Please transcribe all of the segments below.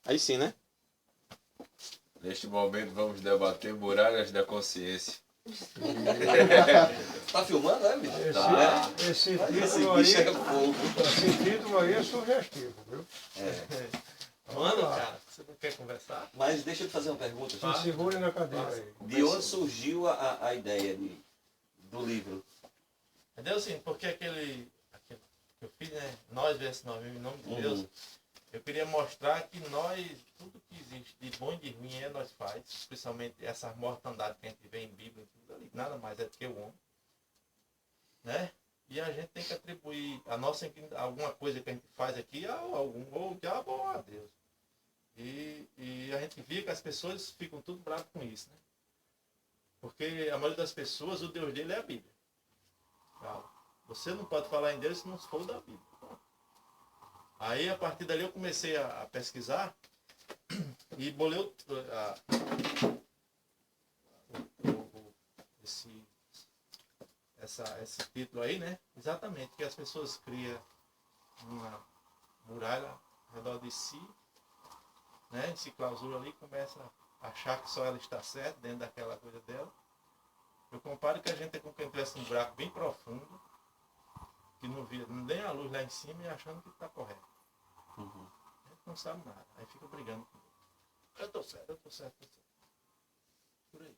Aí sim, né? Neste momento vamos debater muralhas da consciência. Tá filmando, né, bicho? Esse Esse título bicho aí, é fogo. esse título aí é sugestivo, viu? Manda, cara. Você não quer conversar? Mas deixa eu te fazer uma pergunta. Se segure na cadeira aí. De onde surgiu a ideia do livro? Entendeu? Assim, porque aquele que eu fiz, né? Nós versus nós, em nome de Deus. Eu queria mostrar que nós, tudo que existe de bom e de ruim nós faz, especialmente essa mortandade que a gente vê em Bíblia, tudo ali, nada mais é do que o homem, né? E a gente tem que atribuir a nossa, alguma coisa que a gente faz aqui a algum, ou o diabo ou a Deus. E a gente vê que as pessoas ficam tudo bravas com isso, né? Porque a maioria das pessoas, o Deus dele é a Bíblia. Você não pode falar em Deus se não for da Bíblia. Aí, a partir dali, eu comecei a pesquisar e bolei esse título aí, né? Exatamente, que as pessoas criam uma muralha ao redor de si, né? Se clausura ali, começa a achar que só ela está certa dentro daquela coisa dela. Eu comparo que a gente é com quem tivesse um buraco bem profundo, que não via nem a luz lá em cima e achando que está correto. A gente não sabe nada. Aí fica brigando com ele. Eu estou certo, eu estou certo, eu estou certo. Por aí.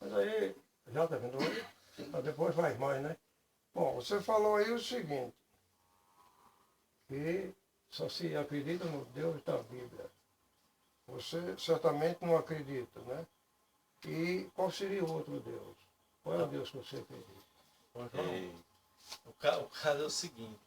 Mas aí, já tá vendo aí? Mas depois vai mais, né? Bom, você falou aí o seguinte, que só se acredita no Deus da Bíblia. Você certamente não acredita, né? E qual seria o outro Deus? Qual é o Deus que você acredita? O caso é o seguinte.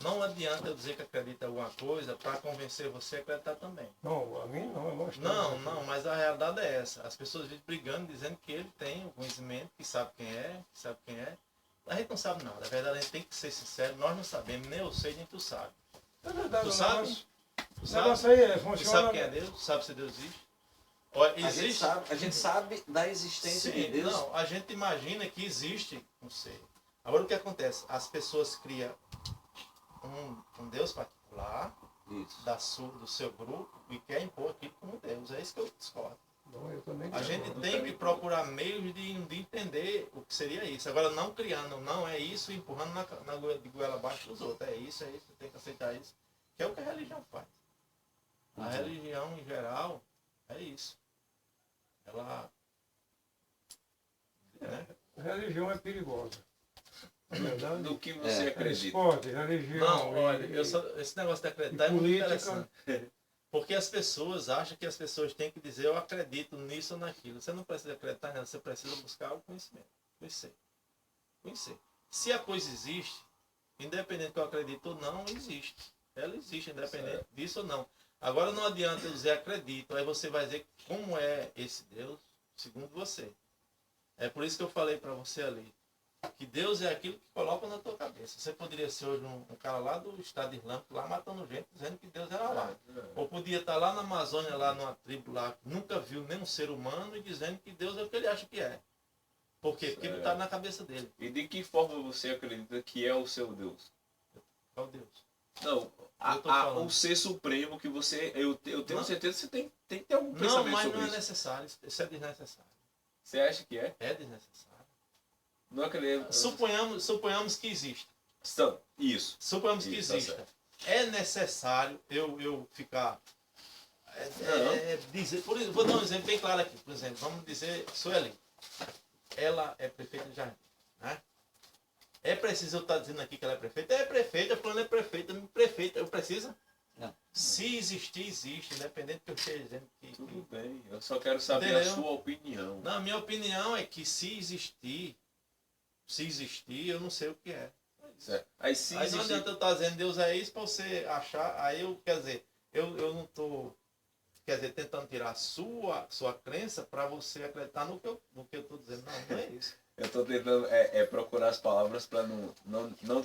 Não adianta eu dizer que acredita em alguma coisa para convencer você a acreditar também. Não, a mim não, é mostrar. Não, mas a realidade é essa. As pessoas vivem brigando, dizendo que ele tem o conhecimento, que sabe quem é, A gente não sabe nada. A verdade, a gente tem que ser sincero, nós não sabemos, nem eu sei, nem tu sabe. É verdade, Tu o sabe? negócio- Tu o sabe? negócio aí Tu funciona. sabe quem é Deus? Tu sabe se Deus existe? Olha, existe? A gente sabe da existência de Sim, Deus. não, a gente imagina que existe um ser. Agora o que acontece? As pessoas criam um Deus particular Isso. do seu grupo e quer impor aquilo como Deus. É isso que eu discordo. Não, eu também A gente tem que procurar meios de entender o que seria isso. Agora não criando, não é isso, empurrando de goela abaixo dos outros. É isso, tem que aceitar isso. Que é o que a religião faz. A religião em geral é isso. Ela. Né? Religião é perigosa. É verdade? Do que você acredita? Esporte, religião. Não, olha, esse negócio de acreditar é muito política. interessante. Porque as pessoas acham que as pessoas têm que dizer eu acredito nisso ou naquilo. Você não precisa acreditar nela, você precisa buscar o conhecimento. Conhecer. Se a coisa existe, independente que eu acredito ou não, existe. Ela existe, independente disso ou não. Agora não adianta eu dizer acredito, aí você vai dizer como é esse Deus, segundo você. É por isso que eu falei para você ali, que Deus é aquilo que coloca na tua cabeça. Você poderia ser hoje um cara lá do Estado Islâmico, lá matando gente, dizendo que Deus era lá. Ou podia estar lá na Amazônia, lá numa tribo lá, que nunca viu nenhum ser humano, e dizendo que Deus é o que ele acha que é. Por quê? Porque não está na cabeça dele. E de que forma você acredita que é o seu Deus? Qual Deus? Não, o ser supremo que você... Eu tenho certeza que você tem que ter algum Não, pensamento mas sobre não é isso. necessário. Isso é desnecessário. Você acha que é? É desnecessário. Não acredito. Suponhamos que exista. Isso. Suponhamos que Isso, tá exista. certo. É necessário eu ficar... dizer, por exemplo, vou dar um exemplo bem claro aqui. Por exemplo, vamos dizer, Sueli. Ela é prefeita de Jardim. Né? É preciso eu estar dizendo aqui que ela é prefeita? É prefeita, fulano é prefeita. Prefeita, eu preciso? Não. Se existir, existe, independente que eu esteja dizendo que... Tudo bem, eu só quero saber Entendeu? a sua opinião. Não, a minha opinião é que se existir, eu não sei o que é. Certo. Aí se Aí não existir... adianta eu estar dizendo Deus é isso para você achar, aí eu, quer dizer, eu não estou, tentando tirar a sua crença para você acreditar no que eu estou dizendo. Não é isso. Eu estou tentando procurar as palavras para não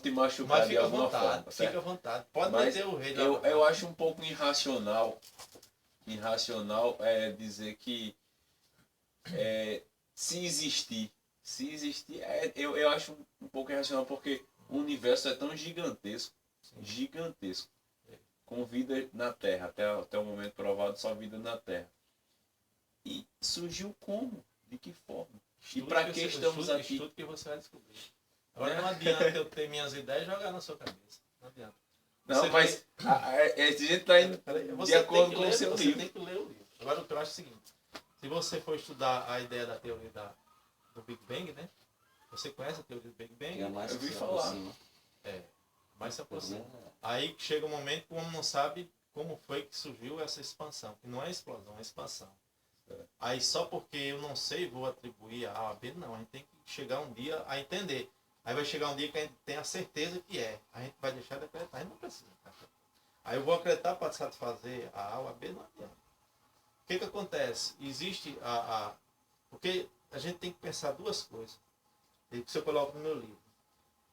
te machucar Mas de fica à alguma vontade, forma. Certo? fica à vontade. Pode Mas meter o rei eu acho um pouco irracional dizer que se existir, eu acho um pouco irracional porque o universo é tão gigantesco, com vida na Terra, até o momento provado só vida na Terra. E surgiu como? De que forma? E para que estamos aqui? Estudo que você vai descobrir. Agora não adianta eu ter minhas ideias e jogar na sua cabeça. Não adianta. Não, mas a gente está indo de acordo com o seu livro. Você tem que ler o livro. Agora o que eu acho é o seguinte. Se você for estudar a ideia da teoria do Big Bang, né? Você conhece a teoria do Big Bang? É mais Eu vi que se falar. aproxima. Mas se aproxima. Aí chega um momento que o homem não sabe como foi que surgiu essa expansão. Que não é explosão, é expansão. Aí só porque eu não sei, vou atribuir a A ou B, não. A gente tem que chegar um dia a entender. Aí vai chegar um dia que a gente tem a certeza que é. A gente vai deixar de acreditar, a gente não precisa acreditar. Aí eu vou acreditar para satisfazer a A ou a B, não adianta. O que acontece? Existe porque a gente tem que pensar duas coisas. E que eu coloco no meu livro.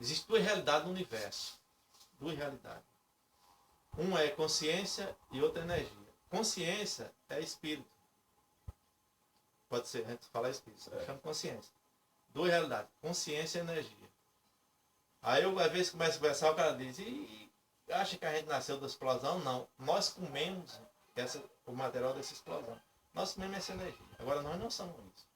Existem duas realidades no universo. Duas realidades. Uma é consciência e outra é energia. Consciência é espírito. Pode ser, a gente fala espírito, chama consciência. Duas realidades, consciência e energia. Aí eu, às vezes, começo a conversar, o cara diz, e acha que a gente nasceu da explosão? Não. Nós comemos o material dessa explosão. Nós comemos essa energia. Agora, nós não somos isso.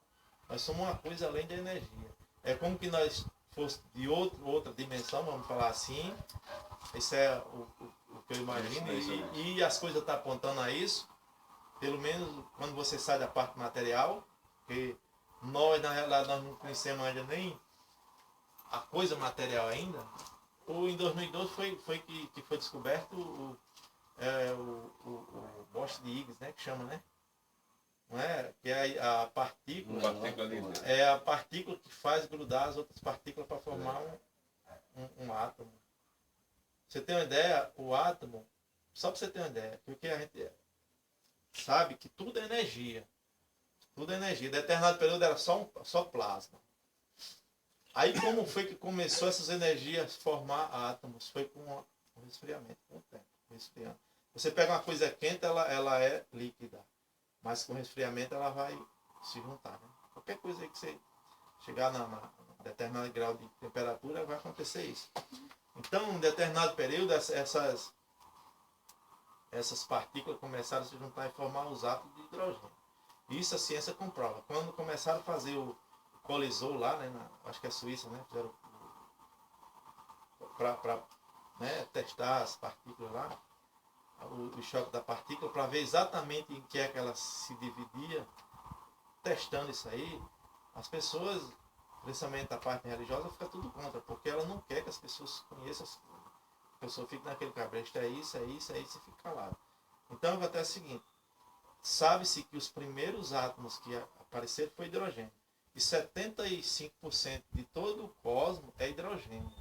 Nós somos uma coisa além da energia. É como que nós fosse de outra dimensão, vamos falar assim. Isso é o que eu imagino. E as coisas estão apontando a isso. Pelo menos quando você sai da parte material, porque nós, na realidade, nós não conhecemos ainda nem a coisa material ainda. Em 2012 foi que foi descoberto o boste de Higgs, né? Que chama, né? Não é? Que é a partícula. É a partícula que faz grudar as outras partículas para formar um átomo. Você tem uma ideia? O átomo, só para você ter uma ideia, porque a gente sabe que tudo é energia. Tudo é energia. Em determinado período era só plasma. Aí como foi que começou essas energias a formar átomos? Foi com o resfriamento, com o tempo. Resfriando. Você pega uma coisa quente, ela é líquida. Mas com resfriamento ela vai se juntar. Né? Qualquer coisa aí que você chegar na determinado grau de temperatura, vai acontecer isso. Então, em determinado período, essas partículas começaram a se juntar e formar os átomos de hidrogênio. Isso a ciência comprova. Quando começaram a fazer o colisor lá, né, acho que é Suíça, né, fizeram para testar as partículas lá, o choque da partícula, para ver exatamente em que é que ela se dividia, testando isso aí, as pessoas, principalmente a parte religiosa, fica tudo contra, porque ela não quer que as pessoas conheçam as coisas. A pessoa fica naquele cabresto, é isso, e fica calado. Então acontece o seguinte, sabe-se que os primeiros átomos que apareceram foi hidrogênio. E 75% de todo o cosmos é hidrogênio.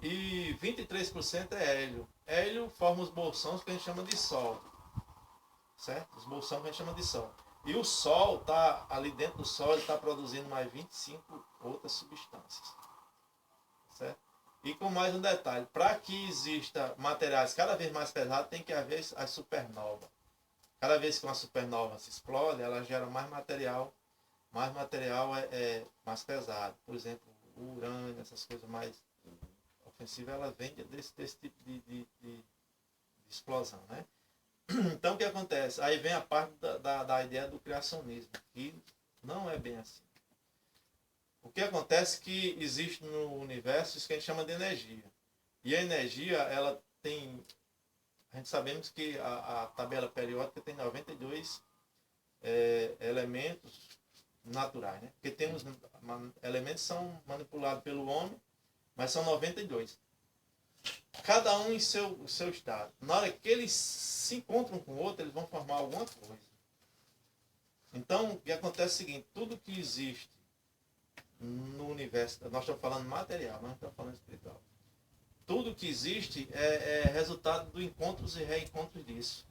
E 23% é hélio. Hélio forma os bolsões que a gente chama de Sol. Certo? Os bolsões que a gente chama de Sol. E o Sol está ali dentro do Sol, ele está produzindo mais 25 outras substâncias. Certo? E com mais um detalhe, para que exista materiais cada vez mais pesados, tem que haver as supernovas. Cada vez que uma supernova se explode, ela gera mais material é mais pesado. Por exemplo, o urânio, essas coisas mais ofensivas, ela vem desse tipo de explosão. Né? Então o que acontece? Aí vem a parte da ideia do criacionismo, que não é bem assim. O que acontece é que existe no universo isso que a gente chama de energia. E a energia, ela tem... A gente sabemos que a tabela periódica tem 92 elementos naturais. Né? Porque temos elementos que são manipulados pelo homem, mas são 92. Cada um em seu estado. Na hora que eles se encontram com o outro, eles vão formar alguma coisa. Então, o que acontece é o seguinte, tudo que existe no universo, nós estamos falando material, não estamos falando espiritual. Tudo que existe é resultado de encontros e reencontros disso.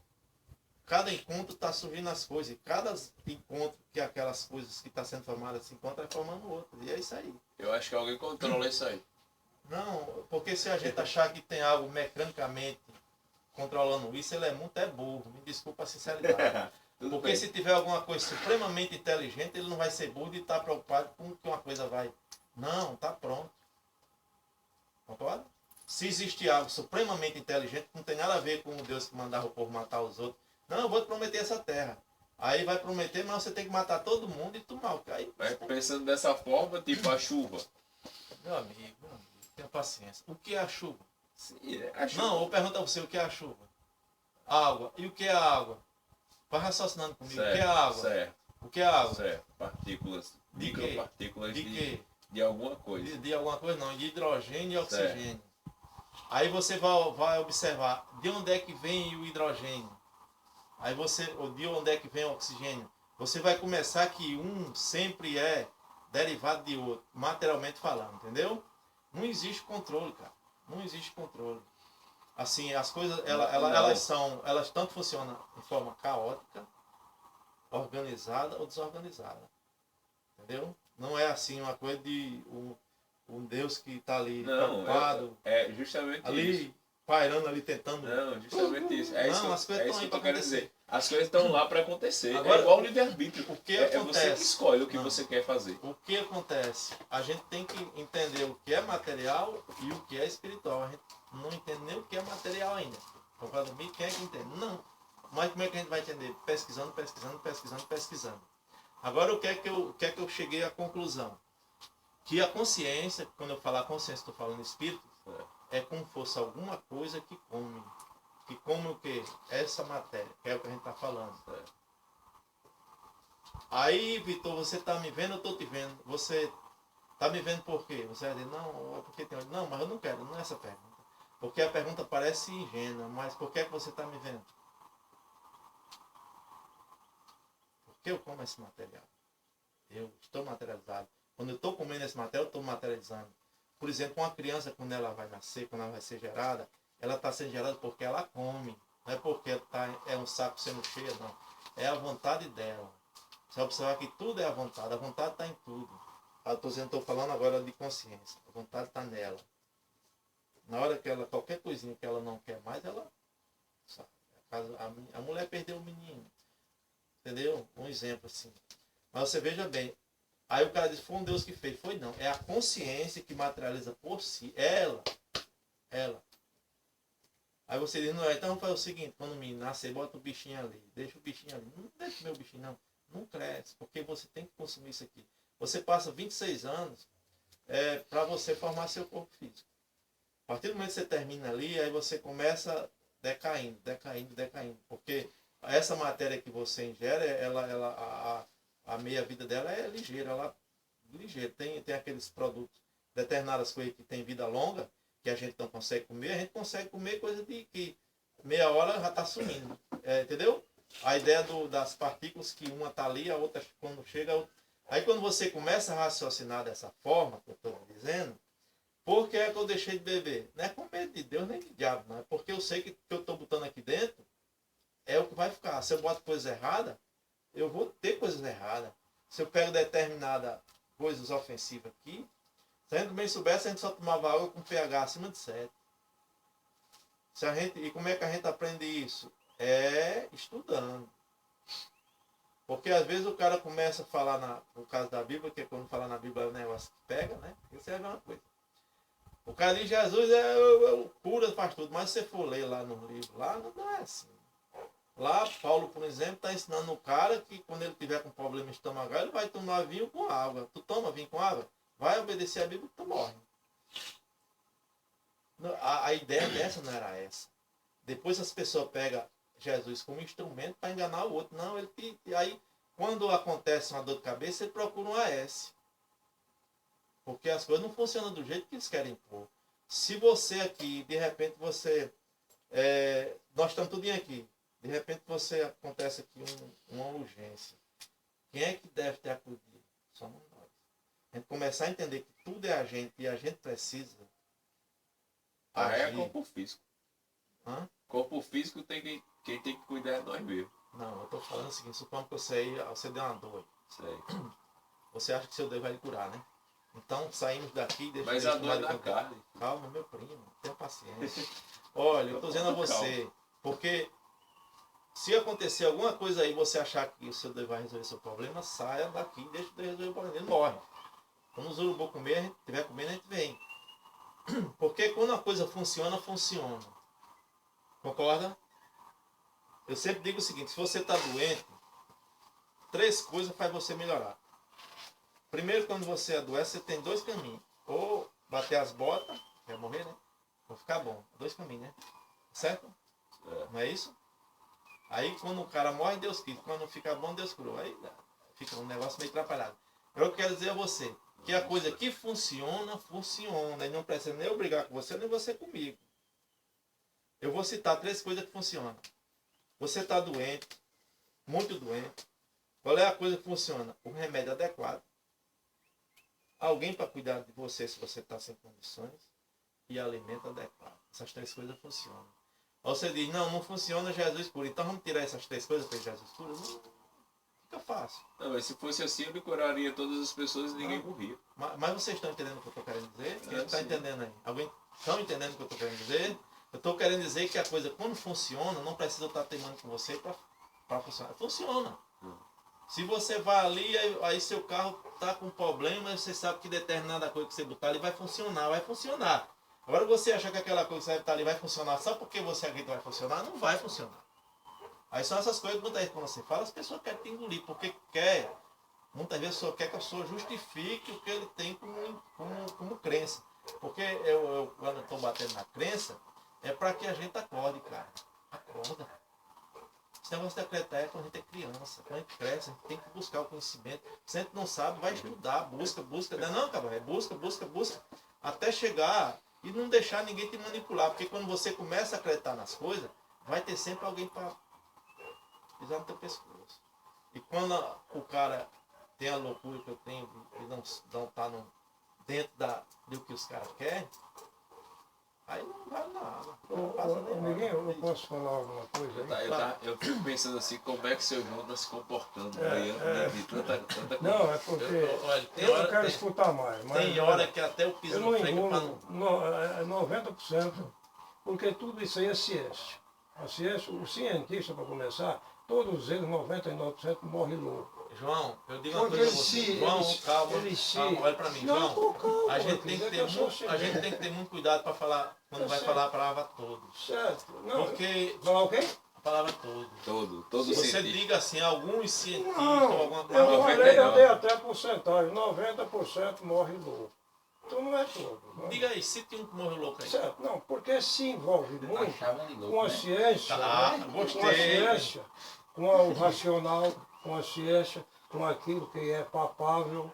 Cada encontro está surgindo as coisas. E cada encontro que aquelas coisas que estão sendo formadas se encontram é formando outro. E é isso aí. Eu acho que alguém controla isso aí. Não, porque se a gente achar que tem algo mecanicamente controlando isso, ele é burro. Me desculpa a sinceridade. Porque se tiver alguma coisa supremamente inteligente, ele não vai ser burro e estar preocupado com que uma coisa vai. Não, está pronto. Concorda? se existe algo supremamente inteligente, não tem nada a ver com o Deus que mandava o povo matar os outros. Não, eu vou te prometer essa terra. Aí vai prometer, mas você tem que matar todo mundo e tomar. Aí, Mas pensando dessa forma, tipo a chuva. meu amigo, tenha paciência. O que é a chuva? Sim, a chuva. Não, eu pergunto a você o que é a chuva. Água. E o que é a água? Vai raciocinando comigo. O que é a água? Certo, O que é a água? certo. Partículas, De quê? micropartículas De quê? de alguma coisa. De alguma coisa não, de hidrogênio e Certo. oxigênio. Aí você vai observar de onde é que vem o hidrogênio. Aí ou de onde é que vem o oxigênio. Você vai começar que um sempre é derivado de outro, materialmente falando, entendeu? Não existe controle, cara. Não existe controle. Assim, as coisas, elas tanto funcionam de forma caótica, organizada ou desorganizada. Entendeu? Não é assim uma coisa de um Deus que está ali Não, preocupado, é justamente ali isso. pairando ali, tentando. Não, justamente isso. É Não, isso, as coisas é estão isso aí que eu pra quero acontecer. dizer. As coisas estão lá para acontecer. Agora, é igual o livre-arbítrio. O que É você que acontece? escolhe o que Não. você quer fazer. O que acontece? A gente tem que entender o que é material e o que é espiritual. A gente não entende nem o que é material ainda. Concorda comigo? Quem é que entende? Não. Mas como é que a gente vai entender? Pesquisando, pesquisando, pesquisando, pesquisando. Agora, o que é que eu cheguei à conclusão? Que a consciência, quando eu falar consciência, estou falando espírito, é como fosse alguma coisa que come. Que come o quê? Essa matéria, que é o que a gente está falando. Aí, Vitor, você está me vendo, eu estou te vendo. Você está me vendo por quê? Você vai dizer, não, é porque tem olho. Não, mas eu não quero, não é essa a pergunta. Porque a pergunta parece ingênua, mas por que é que você está me vendo? Porque eu como esse material. Eu estou materializado. Quando eu estou comendo esse material, eu estou materializando. Por exemplo, uma criança, quando ela vai nascer, quando ela vai ser gerada, ela está sendo gerada porque ela come. Não é porque é um saco sendo cheio, não. É a vontade dela. Você vai observar que tudo é a vontade está em tudo. Estou falando agora de consciência. A vontade está nela. Na hora que ela, qualquer coisinha que ela não quer mais, ela sabe. A mulher perdeu o menino. Entendeu? Um exemplo assim. Mas você veja bem. Aí o cara diz, foi um Deus que fez. Foi não. É a consciência que materializa por si. Ela. Aí você diz, não, então faz o seguinte, quando o menino nascer, bota o bichinho ali. Deixa o bichinho ali. Não deixa o meu bichinho, não. Não cresce, porque você tem que consumir isso aqui. Você passa 26 anos para você formar seu corpo físico. A partir do momento que você termina ali, aí você começa decaindo. Porque essa matéria que você ingere, a meia-vida dela é ligeira. Tem aqueles produtos, determinadas coisas que tem vida longa, que a gente não consegue comer, a gente consegue comer coisa de que meia hora já está sumindo. Entendeu? A ideia das partículas, que uma está ali, a outra quando chega. Aí quando você começa a raciocinar dessa forma, que eu estou dizendo, por que é que eu deixei de beber? Não é com medo de Deus nem de diabo, não. É porque eu sei que o que eu estou botando aqui dentro é o que vai ficar. Se eu boto coisa errada, eu vou ter coisas erradas. Se eu pego determinada coisas ofensivas aqui, se a gente bem soubesse, a gente só tomava água com pH acima de 7. E como é que a gente aprende isso? É estudando. Porque às vezes o cara começa a falar, no caso da Bíblia, que quando fala na Bíblia é um negócio que pega, né? Isso é a mesma coisa. O cara diz, Jesus é o cura, faz tudo. Mas se você for ler lá no livro, lá não é assim. Lá, Paulo, por exemplo, está ensinando o cara que quando ele tiver com problema estomacal, ele vai tomar vinho com água. Tu toma vinho com água? Vai obedecer a Bíblia, tu morre. A ideia dessa não era essa. Depois as pessoas pegam Jesus como instrumento para enganar o outro. Não, aí quando acontece uma dor de cabeça, ele procura um AS. Porque as coisas não funcionam do jeito que eles querem pôr. Se você aqui, de repente você... nós estamos tudinho aqui. De repente você acontece aqui uma urgência. Quem é que deve ter acudido? Somos nós. A gente começar a entender que tudo é a gente e a gente precisa É agir. corpo físico. Hã? Corpo físico quem tem que cuidar é nós mesmos. Não, eu estou falando o seguinte, supondo que você deu uma dor. Sei. Você acha que seu Deus vai lhe curar, né? Então saímos daqui, deixa Mas Deus a dor é cuidar de da você. carne. Calma, meu primo, tenha paciência. Olha, eu estou dizendo a você, porque se acontecer alguma coisa aí, você achar que o seu Deus vai resolver seu problema, saia daqui, deixa Deus resolver o problema. Ele morre. Quando os urubus comer, a gente estiver comendo, a gente vem. Porque quando a coisa funciona, funciona. Concorda? Eu sempre digo o seguinte, se você está doente, 3 coisas faz você melhorar. Primeiro, quando você adoece, você tem 2 caminhos. Ou bater as botas, vai morrer, né? Ou ficar bom. 2 caminhos, né? Certo? Não é isso? Aí quando o cara morre, Deus quita. Quando fica bom, Deus curou. Aí fica um negócio meio atrapalhado. Eu quero dizer a você que a coisa que funciona, funciona. E não precisa nem eu brigar com você, nem você comigo. Eu vou citar 3 coisas que funcionam. Você está doente, muito doente. Qual é a coisa que funciona? O remédio adequado. Alguém para cuidar de você se você está sem condições. E alimento adequado. Essas 3 coisas funcionam. Aí você diz, não funciona, Jesus cura. Então vamos tirar essas 3 coisas para Jesus cura? Não, fica fácil. Não, mas se fosse assim, eu me curaria todas as pessoas e ninguém morria. Mas vocês estão entendendo o que eu estou querendo dizer? Quem está sim. entendendo aí? Alguém estão entendendo o que eu estou querendo dizer? Eu estou querendo dizer que a coisa, quando funciona, não precisa estar teimando com você para funcionar. Funciona. Se você vai ali, aí seu carro está com problema, você sabe que determinada coisa que você botar ali vai funcionar, vai funcionar. Agora você acha que aquela coisa que você botar ali vai funcionar só porque você acredita que vai funcionar? Não vai funcionar. Aí são essas coisas que muitas vezes quando você fala, as pessoas querem te engolir, porque quer. Muitas vezes só quer que a pessoa justifique o que ele tem como crença. Porque eu quando eu estou batendo na crença, é para que a gente acorde, cara. Acorda. Esse negócio de acreditar é quando a gente é criança. Quando a gente cresce, a gente tem que buscar o conhecimento. Se a gente não sabe, vai estudar, busca. Não, cara, é busca. Até chegar e não deixar ninguém te manipular. Porque quando você começa a acreditar nas coisas, vai ter sempre alguém para pisar no teu pescoço. E quando o cara tem a loucura que eu tenho e não tá dentro do que os caras querem, aí não vale nada. Não passa nem Amiguinho, eu posso falar alguma coisa aí? Eu fico pensando assim, como é que seu João está se comportando diante de tanta coisa. Não, é porque Olha, tem eu hora, quero tem, escutar mais. Mas tem hora que até eu piso eu não no freio para engulo não... 90%, porque tudo isso aí é ciência. A ciência, o cientista, para começar, todos eles, 99%, morrem louco. João, eu digo uma Porque coisa a você. João, calma, olha para mim. Não, João, calma, a gente tem que ter muito cuidado para falar, quando vai falar a palavra todos. Certo. Não, Porque falar o quê? a palavra todo. Todo Se você cientista. diga assim, alguns cientistas Não, ou alguma eu coisa. eu dei até porcentagem, 90% morre louco. Então não é todo. Não. Diga aí, cite um que morreu louco aí. Certo, não, porque se envolve muito Achava ele louco, com a né? ciência, Ah, né? gostei. Com a ciência, com o racional, com a ciência, com aquilo que é palpável,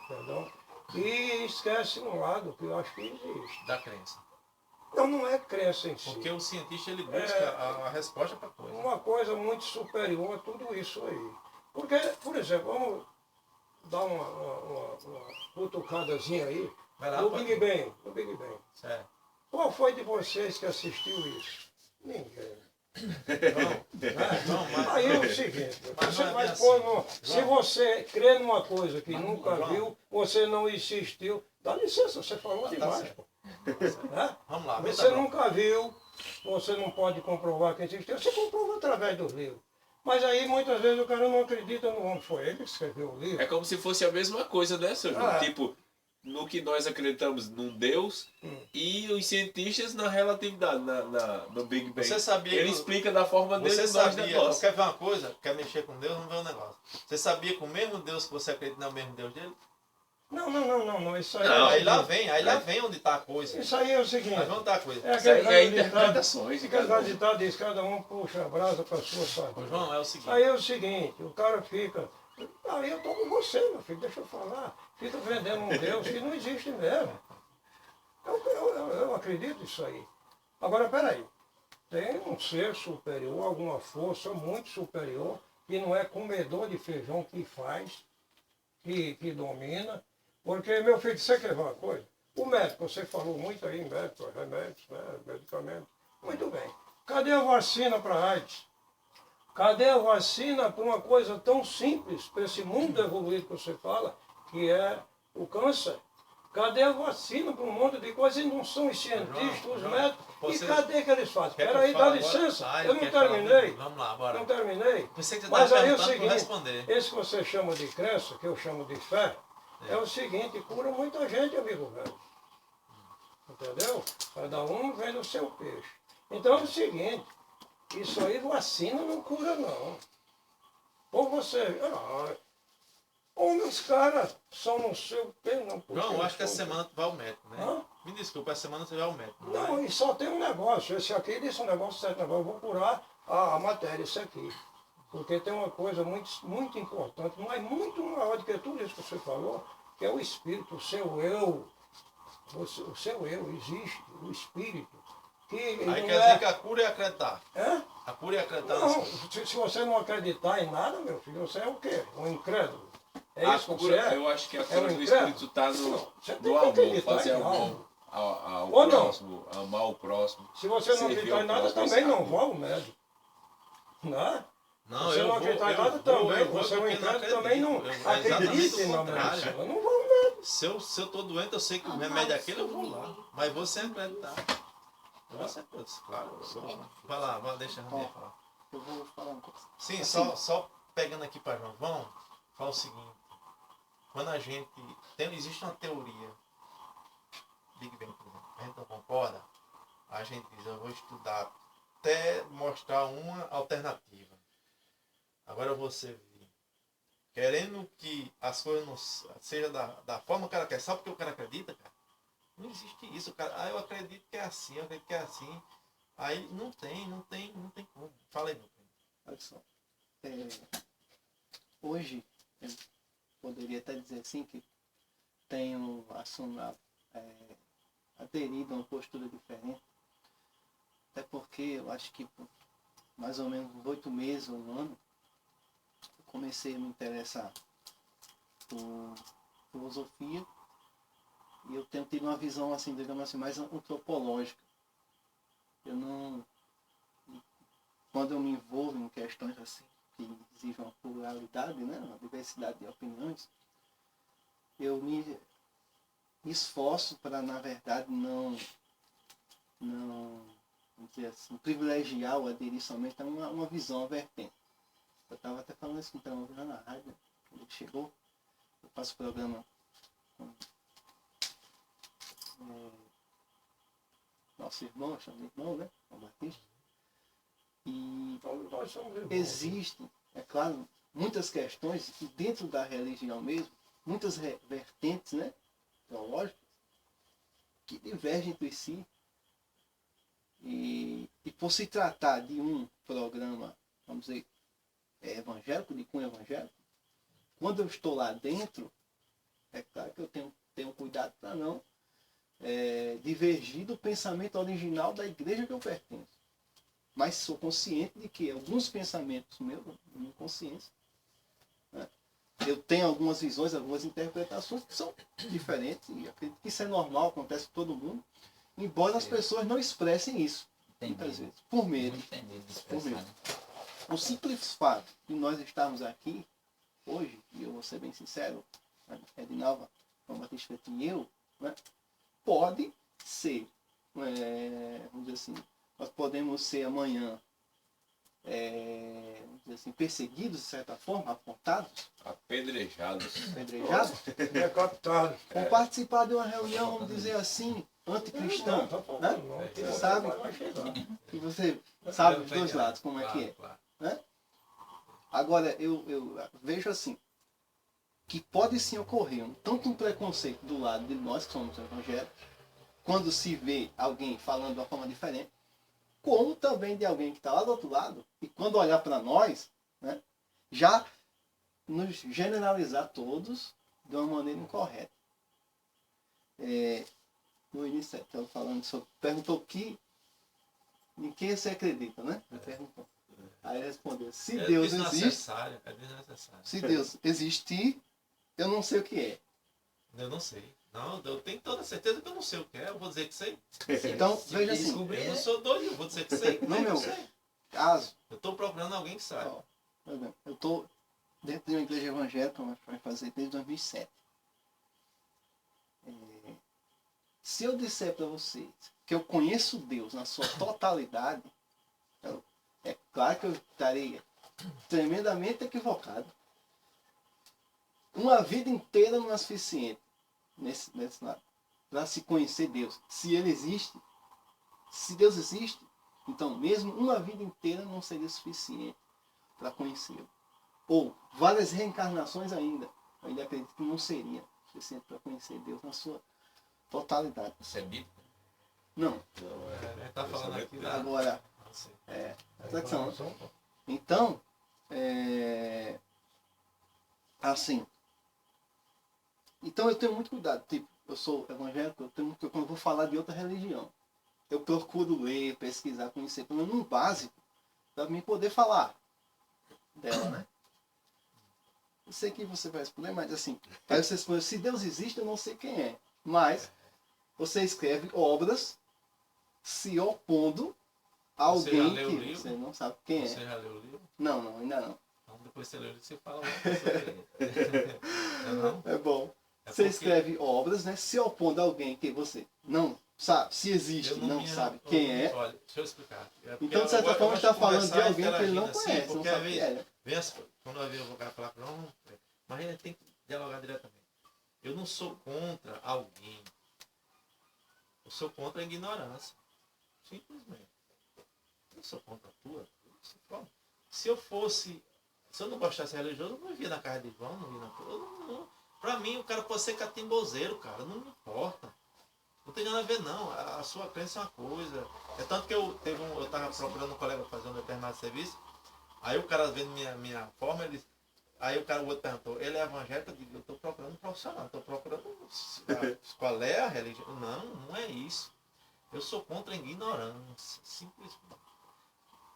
perdão, e esquece um lado que eu acho que existe. Da crença. Então não é crença em si. Porque o cientista ele busca a resposta para a coisa. Uma coisa muito superior a tudo isso aí. Porque, por exemplo, vamos dar uma cutucadazinha aí Vai lá, no pode. Big Bang. No Big Bang. Certo. Qual foi de vocês que assistiu isso? Ninguém. Não, mas... Aí é o seguinte, Mas você não é vai bem pôr assim. no, se João. você crê numa coisa que Mas, nunca João. viu, você não insistiu. Dá licença, você falou Tá demais. certo. Pô. Né? Vamos lá, Você tá bom. nunca viu, você não pode comprovar que existiu, você comprova através dos livros. Mas aí muitas vezes o cara não acredita no homem, foi ele que escreveu o livro. É como se fosse a mesma coisa, né, seu João? Ah. Tipo, no que nós acreditamos num Deus e os cientistas na relatividade, no Big Bang. Você sabia Ele que- explica da forma dele Você e nós da sabia, nossa. quer ver uma coisa? Quer mexer com Deus, não vê um negócio. Você sabia que o mesmo Deus que você acredita não é o mesmo Deus dele? Não, isso aí. Não, Aí lá vem onde está a coisa. Isso aí é o seguinte. Mas onde está a coisa? É Isso aí aquele é velho ditado, interpretações de cada um. ditado diz, cada um puxa a brasa para a sua Ô, sardinha. João, é o seguinte. Aí é o seguinte, o cara fica, aí eu estou com você, meu filho, deixa eu falar. Fica vendendo um Deus que não existe mesmo. Eu acredito nisso aí. Agora, peraí, tem um ser superior, alguma força muito superior, que não é comedor de feijão que faz, que domina. Porque, meu filho, você quer ver uma coisa? O médico, você falou muito aí em médico, remédios, né, medicamentos. Muito bem. Cadê a vacina para AIDS? Cadê a vacina para uma coisa tão simples, para esse mundo evoluído que você fala, que é o câncer? Cadê a vacina para um monte de coisas? E não são os cientistas, os João, médicos. você- E cadê que eles fazem? Quer que Espera aí, eu dá fale licença. agora? Eu não Quer falar terminei. mesmo? Vamos lá, bora. Não terminei. Pensei que você Mas estava aí é o perguntando para eu seguinte, responder. esse que você chama de crença, que eu chamo de fé, é o seguinte, cura muita gente, amigo velho. Entendeu? Cada um vem no seu peixe. Então é o seguinte, isso aí vacina não cura não. Ou você. Os caras são não sei o que, não. João, eu acho que essa semana tu vai ao médico, né? Hã? Me desculpa, essa semana você vai ao médico. Não, vai? e só tem um negócio. Esse aqui disse um negócio certo. Agora eu vou curar a matéria, isso aqui. Porque tem uma coisa muito, muito importante, mas muito maior do que tudo isso que você falou, que é o espírito, o seu eu. O seu eu existe, o espírito. Que Aí não quer é... dizer que a cura é acreditar. Hã? A cura é acreditar nas Não, coisas. se você não acreditar em nada, meu filho, você é o quê? Um incrédulo. É A isso que você cura, é? eu acho que a É cura um do incrédulo? Espírito está Não, no, você tem no que amor, acreditar fazer em amor algo. ao Ou não? próximo, amar o próximo. Se você não servir acreditar ao em nada, próximo, também isso é não amor. vá ao médico. Não é? Não, Você eu não vou, acreditar em eu nada vou, também. eu vou Você é um porque não incrédulo, também não acredito. É exatamente acredite o na contrário. medicina. Não vá ao médico. Se eu tô doente, eu sei que o remédio é aquele, eu vou lá. Mas vou sem acreditar. Eu vou sem acreditar, claro. Vai lá, deixa a Ranier falar. Eu vou falar uma coisa. Sim, Assim, só pegando aqui para João. Vamos falar o seguinte. Quando a gente... existe uma teoria. Big Bang, por exemplo. A gente não concorda. A gente diz, eu vou estudar até mostrar uma alternativa. Agora você vê. Querendo que as coisas não sejam da forma que o cara quer. Só porque o cara acredita, cara. Não existe isso. O cara, eu acredito que é assim, eu acredito que é assim. Aí não tem como. Fala aí, meu primo. olha só. Hoje, eu poderia até dizer assim que tenho aderido a uma postura diferente. Até porque eu acho que por mais ou menos uns 8 meses ou um ano, eu comecei a me interessar por filosofia. E eu tenho tido uma visão, assim, digamos assim, mais antropológica. Eu não... Quando eu me envolvo em questões assim, que exigem uma pluralidade, né, uma diversidade de opiniões, eu me esforço para, na verdade, não vamos dizer assim, privilegiar ou aderir somente a uma visão, uma vertente. Eu estava até falando isso com o Telmo na rádio, né, quando ele chegou. Eu faço programa com nosso irmão, chama de irmão, né? O Batista. E Nós somos irmãos. existem, é claro, muitas questões, e dentro da religião mesmo, muitas vertentes, né? Teológicas, que divergem entre si. E por se tratar de um programa, vamos dizer, evangélico, de cunho evangélico, quando eu estou lá dentro, é claro que eu tenho cuidado para não divergir do pensamento original da igreja que eu pertenço. Mas sou consciente de que alguns pensamentos meus, minha consciência, né, eu tenho algumas visões, algumas interpretações que são diferentes, e acredito que isso é normal, acontece com todo mundo, embora as pessoas não expressem isso, muitas vezes, por medo. Por medo. O simples fato de nós estarmos aqui hoje, e eu vou ser bem sincero, Edinalva, João Batista Fetinho e eu, né, pode ser, vamos dizer assim, nós podemos ser amanhã, vamos dizer assim, perseguidos de certa forma, apontados, Apedrejados. apedrejados, Decapitado. ou participar de uma reunião, vamos dizer assim, anticristã, né? Você sabe, e você sabe dos dois lados como é que é. Claro. Né? Agora, eu vejo assim, que pode sim ocorrer tanto um preconceito do lado de nós que somos evangélicos, quando se vê alguém falando de uma forma diferente, como também de alguém que está lá do outro lado, e quando olhar para nós, né, já nos generalizar todos de uma maneira incorreta. No início, estava falando sobre, perguntou em quem você acredita, né? Perguntou. Aí ele respondeu, se Deus existe, É desnecessário. se Deus existir, eu não sei o que é. Eu não sei. Não, eu tenho toda certeza que eu não sei o que é. Eu vou dizer que sei. Então, veja assim, Eu não sou doido, eu vou dizer que sei. No Mas eu meu sei. caso, Eu estou procurando alguém que sabe. ó, por exemplo, eu estou dentro de uma igreja evangélica, mas vai fazer desde 2007. Se eu disser para vocês que eu conheço Deus na sua totalidade, é claro que eu estaria tremendamente equivocado. Uma vida inteira não é suficiente nesse lado. para se conhecer Deus. Se ele existe, se Deus existe, então mesmo uma vida inteira não seria suficiente para conhecê-lo. Ou várias reencarnações ainda, eu ainda acredito que não seria suficiente para conhecer Deus na sua totalidade. Isso é bíblico? Não. Ele tá falando aqui da... Agora, Não sei. reflexão, né? Então, assim, então eu tenho muito cuidado. Tipo, eu sou evangélico, eu tenho muito, quando eu vou falar de outra religião, eu procuro ler, pesquisar, conhecer, pelo menos um básico, para mim poder falar dela, né? Eu sei que você vai responder, mas assim, aí você responde, se Deus existe, eu não sei quem é. Mas você escreve obras se opondo a Você alguém já leu o que livro? você não sabe quem Você é. já leu o livro? Não, ainda não. Então depois você leu o livro, você fala alguma coisa sobre ele. Não? É bom. É Você porque escreve obras, né, se opondo a alguém que você não sabe, se existe, eu não sabe quem é. Olha, deixa eu explicar. Porque Então, de certa eu forma, gosto está de falando de conversar alguém que ele não interagindo conhece, não porque sabe quem é. vem quando eu vi o cara falar, não, mas a gente tem que dialogar diretamente. Eu não sou contra alguém. Eu sou contra a ignorância. Simplesmente. Eu não sou contra a tua. Se eu não gostasse religioso, eu não via na casa de João, não via na tua. Pra mim, o cara pode ser catimbozeiro, cara. Não me importa. Não tem nada a ver, não. A sua crença é uma coisa. É tanto que eu tava procurando um colega para fazer um determinado serviço. Aí o cara vendo minha forma, ele... Aí o outro perguntou, ele é evangélico? Eu digo, eu estou procurando um profissional, estou procurando qual é a religião. Não é isso. Eu sou contra a ignorância, simplesmente.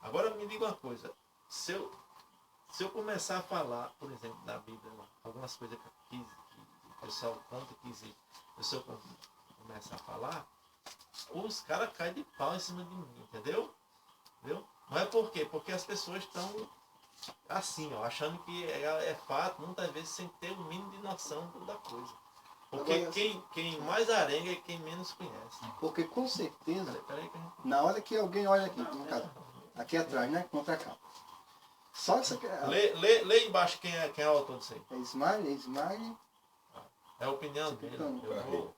Agora me diga uma coisa, se eu começar a falar, por exemplo, da Bíblia, algumas coisas que o pessoal conta que existe, se eu começar a falar, os caras caem de pau em cima de mim, entendeu? Não é por quê? Porque as pessoas estão assim, ó, achando que é fato, muitas vezes sem ter o mínimo de noção da coisa. Porque Agora, quem mais arenga é quem menos conhece. Porque com certeza, Peraí que a gente... na hora que alguém olha aqui, no caso, aqui atrás, né? Contra a capa. Só isso aqui Lê embaixo quem é o autor disso aí. é Smile. É a opinião dele. Eu vou...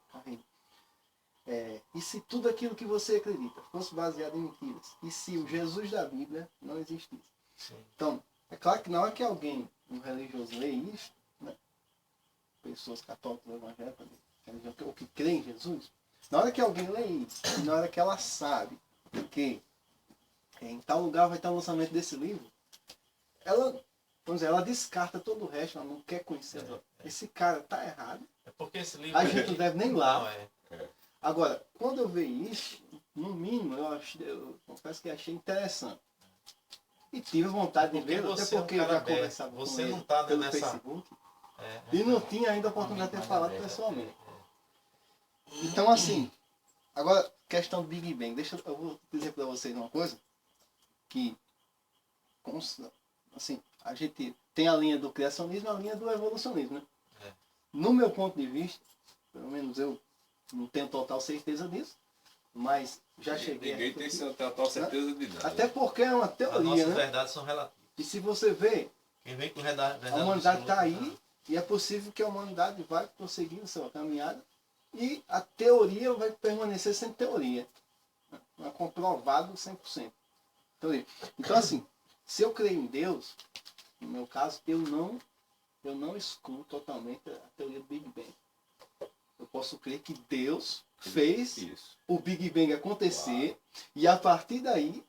E se tudo aquilo que você acredita fosse baseado em mentiras? E se o Jesus da Bíblia não existisse? Sim. Então, é claro que na hora que alguém, um religioso, lê isso, né? Pessoas católicas, evangélicas, ou que creem em Jesus, na hora que alguém lê isso, e na hora que ela sabe que em tal lugar vai estar o lançamento desse livro, ela, vamos dizer, ela descarta todo o resto, ela não quer conhecer. Esse cara tá errado. É porque esse livro A gente não deve nem ir lá. Não, é. Agora, quando eu vejo isso, no mínimo, eu confesso que achei interessante. E tive vontade de ver, até porque eu já conversava com você ele não tá pelo nessa... Facebook. E não tinha ainda a oportunidade de ter falado pessoalmente. Então, assim, agora, questão do Big Bang. Eu vou dizer para vocês uma coisa, que, assim, a gente tem a linha do criacionismo e a linha do evolucionismo, né? No meu ponto de vista, pelo menos eu não tenho total certeza disso, mas já cheguei Ninguém tem total certeza de nada. até porque é uma As teoria, nossas né? verdades são relativas. E se você vê, Quem vem com verdade a humanidade está absoluta, aí e é possível que a humanidade vai prosseguir sua caminhada e a teoria vai permanecer sendo teoria. Não é comprovado 100%. Teoria. Então, assim, se eu creio em Deus, no meu caso, eu não excluo totalmente a teoria do Big Bang. Eu posso crer que Deus fez Isso. o Big Bang acontecer e a partir daí